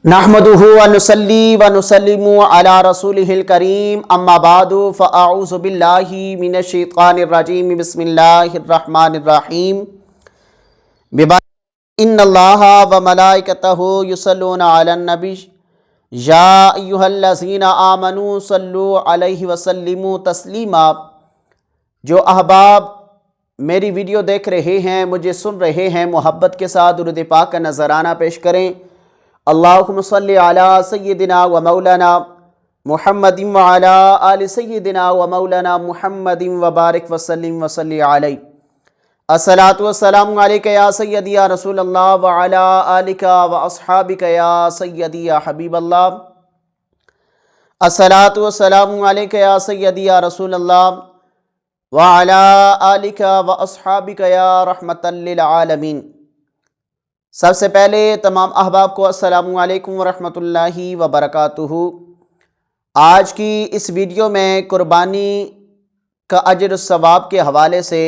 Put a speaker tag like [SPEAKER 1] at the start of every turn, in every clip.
[SPEAKER 1] नहमदुहु व नुसल्ली व नुसल्लिमु अला रसूलिहिल करीम अम्मा बादु फ़अऊज़ु बिल्लाहि मिनश शैतानिर रजीम बिस्मिल्लाहिर रहमानिर रहीम इन्नल्लाहा व मलाइकतहु युसल्लूना अलन नबी या अय्युहल्लज़ीना आमनू सल्लु अलैहि व सल्लिमु तस्लीमा। जो अहबाब मेरी वीडियो देख रहे हैं, मुझे सुन रहे हैं, मोहब्बत के साथ दुरूद पाक का नजराना पेश करें। अल्लाहुम्मा सल्लि अला सय्यिदिना व मौलाना मुहम्मदिन व अला आलि सय्यिदिना व मौलाना मुहम्मदिन व बारिक व सल्लिम व सल्लि अलैहि। अस्सलातु वस्सलामु अलैका या सय्यदी या रसूल अल्लाह व अला आलिका व अस्हाबिका या सय्यदी या हबीब अल्लाह। अस्सलातु वस्सलामु अलैका या सय्यदी या रसूल अल्लाह व अला आलिका व अस्हाबिका या रहमतल लिल आलमीन। सबसे पहले तमाम अहबाब को अस्सलामु अलैकुम व रहमतुल्लाहि व बरकातुहू। आज की इस वीडियो में कुर्बानी का अजर सवाब के हवाले से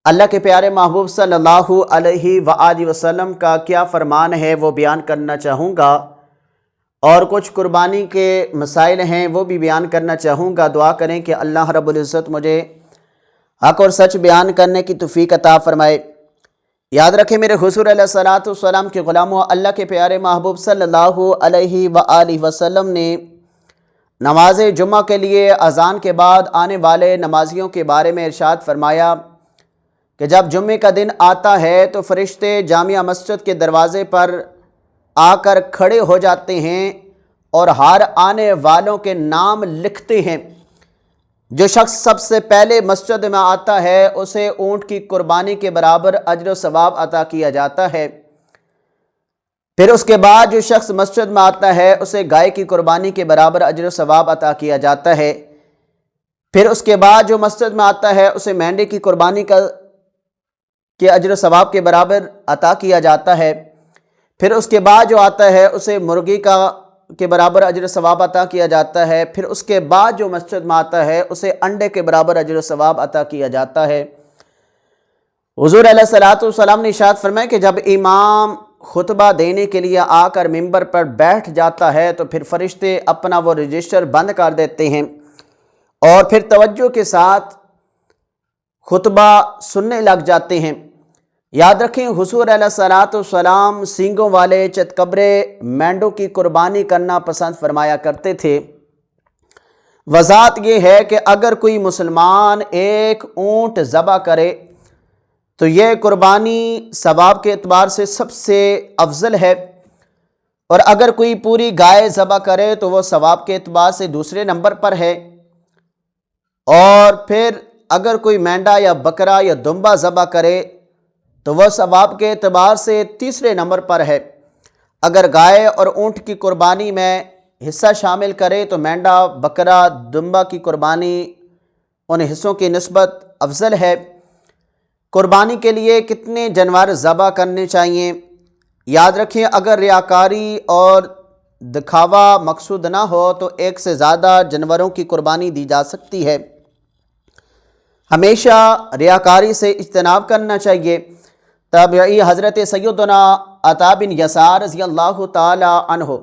[SPEAKER 1] अल्लाह के प्यारे महबूब सल्लल्लाहु अलैहि व आलिहि वसल्लम का क्या फ़रमान है वो बयान करना चाहूँगा, और कुछ कुर्बानी के मसाइल हैं वो भी बयान करना चाहूँगा। दुआ करें कि अल्लाह रब्बुल इज़्ज़त मुझे हक़ और सच बयान करने की तौफ़ीक़ अता फ़रमाए। याद रखें मेरे हुज़ूर अलैहिस्सलातु वस्सलाम के ग़ुलामों, अल्लाह के प्यारे महबूब सल्लल्लाहु अलैहि व आलिहि वसल्लम ने नमाज जुम्मा के लिए अज़ान के बाद आने वाले नमाजियों के बारे में इरशाद फरमाया कि जब जुम्मे का दिन आता है तो फ़रिश्ते जामिया मस्जिद के दरवाज़े पर आकर खड़े हो जाते हैं और हर आने वालों के नाम लिखते हैं। जो शख्स सबसे पहले मस्जिद में आता है उसे ऊँट की कुर्बानी के बराबर अजर सवाब अता किया जाता है। फिर उसके बाद जो शख्स मस्जिद में आता है उसे गाय की कुर्बानी के बराबर अजर सवाब अता किया जाता है। फिर उसके बाद जो मस्जिद में आता है उसे मेंढे की कुर्बानी के अजर सवाब के बराबर अता किया जाता है। फिर उसके बाद जो आता है उसे मुर्गी के बराबर अजर सवाब अता किया जाता है। फिर उसके बाद जो मस्जिद में आता है उसे अंडे के बराबर अजर सवाब अता किया जाता है। हुज़ूर अलैहिस्सलातु वस्सलाम ने इरशाद फरमाया कि जब इमाम खुतबा देने के लिए आकर मिंबर पर बैठ जाता है तो फिर फरिश्ते अपना वो रजिस्टर बंद कर देते हैं और फिर तवज्जो के साथ खुतबा सुनने लग जाते हैं। याद रखें, हुज़ूर अलैहिस्सलातु वस्सलाम सींगों वाले चतकबरे मेंढों की कुर्बानी करना पसंद फरमाया करते थे। वज़ात ये है कि अगर कोई मुसलमान एक ऊँट ज़बह करे तो यह कुर्बानी सवाब के एतबार से सबसे अफजल है, और अगर कोई पूरी गाय ज़बह करे तो वह सवाब के एतबार से दूसरे नंबर पर है, और फिर अगर कोई मेंढा या बकरा या दुम्बा ज़बह करे तो वह सवाब के एतबार से तीसरे नंबर पर है। अगर गाय और ऊँट की कुर्बानी में हिस्सा शामिल करे तो मेंढा, बकरा, दुम्बा की कुर्बानी उन हिस्सों की निस्बत अफजल है। कुर्बानी के लिए कितने जानवर ज़बह करने चाहिए? याद रखें, अगर रियाकारी और दिखावा मकसूद ना हो तो एक से ज़्यादा जानवरों की कुर्बानी दी जा सकती है। हमेशा रियाकारी से इज्तनाब करना चाहिए। ताबई हज़रत सैयदना अता बिन यसार रज़ियल्लाहु ताला अन्हु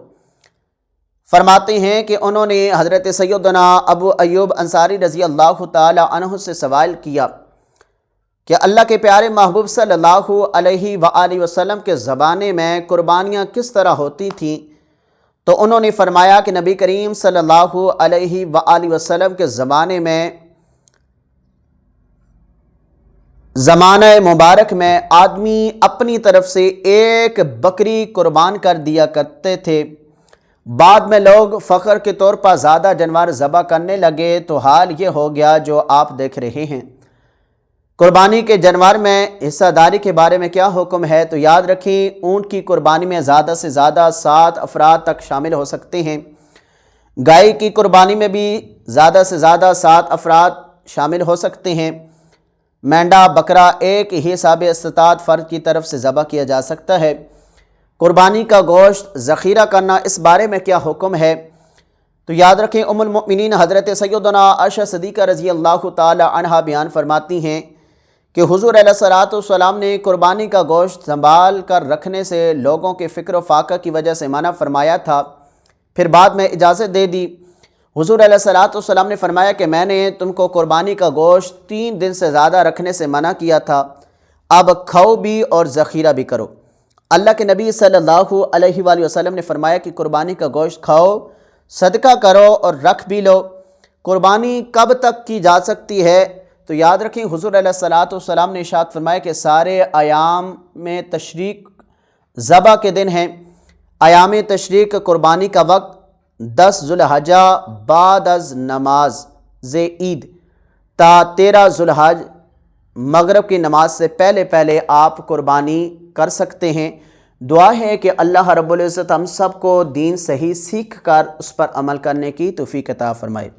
[SPEAKER 1] फरमाते हैं कि उन्होंने हज़रत सैयदना अबू अय्यूब अंसारी रज़ियल्लाहु ताला अन्हु से सवाल किया कि अल्लाह के प्यारे महबूब सल्लल्लाहु अलैहि व आलिहि वसल्लम के ज़माने में कुर्बानियाँ किस तरह होती थीं, तो उन्होंने फरमाया कि नबी करीम सल्लल्लाहु अलैहि व आलिहि वसल्लम के ज़माने में ज़माना मुबारक में आदमी अपनी तरफ से एक बकरी कुर्बान कर दिया करते थे। बाद में लोग फ़ख्र के तौर पर ज़्यादा जानवर ज़बह करने लगे तो हाल ये हो गया जो आप देख रहे हैं। कुर्बानी के जानवर में हिस्सादारी के बारे में क्या हुक्म है? तो याद रखें, ऊँट की कुर्बानी में ज़्यादा से ज़्यादा 7 अफराद तक शामिल हो सकते हैं। गाय की कुर्बानी में भी ज़्यादा से ज़्यादा 7 अफराद शामिल हो सकते हैं। मेंढा, बकरा एक ही हिसाब इस्तात फ़र्द की तरफ से ज़बह किया जा सकता है। कुर्बानी का गोश्त ज़ख़ीरा करना, इस बारे में क्या हुक्म है? तो याद रखें, उम्मुल मोमिनीन हज़रत सैयदना आयशा सिद्दीक़ा रज़ियल्लाहु ताला अन्हा बयान फरमाती हैं کہ حضور علیہ الصلوۃ والسلام نے قربانی کا گوشت سنبھال کر رکھنے سے لوگوں کے فکر و فاقہ کی وجہ سے منع فرمایا تھا، پھر بعد میں اجازت دے دی۔ حضور علیہ الصلوۃ والسلام نے فرمایا کہ میں نے تم کو قربانی کا گوشت 3 دن سے زیادہ رکھنے سے منع کیا تھا، اب کھاؤ بھی اور ذخیرہ بھی کرو۔ اللہ کے نبی صلی اللہ علیہ وآلہ وسلم نے فرمایا کہ قربانی کا گوشت کھاؤ، صدقہ کرو اور رکھ بھی لو۔ قربانی کب تک کی جا سکتی ہے؟ تو یاد رکھیں حضور علیہ الصلوۃ والسلام نے ارشاد فرمایا کہ سارے ایام میں تشریق ذبح کے دن ہیں۔ ایام تشریق قربانی کا وقت 10 ذوالحجہ بعد از نماز عید تا 13 ذوالحج مغرب کی نماز سے پہلے پہلے آپ قربانی کر سکتے ہیں۔ دعا ہے کہ اللہ رب العزت ہم سب کو دین صحیح سیکھ کر اس پر عمل کرنے کی توفیق عطا فرمائے۔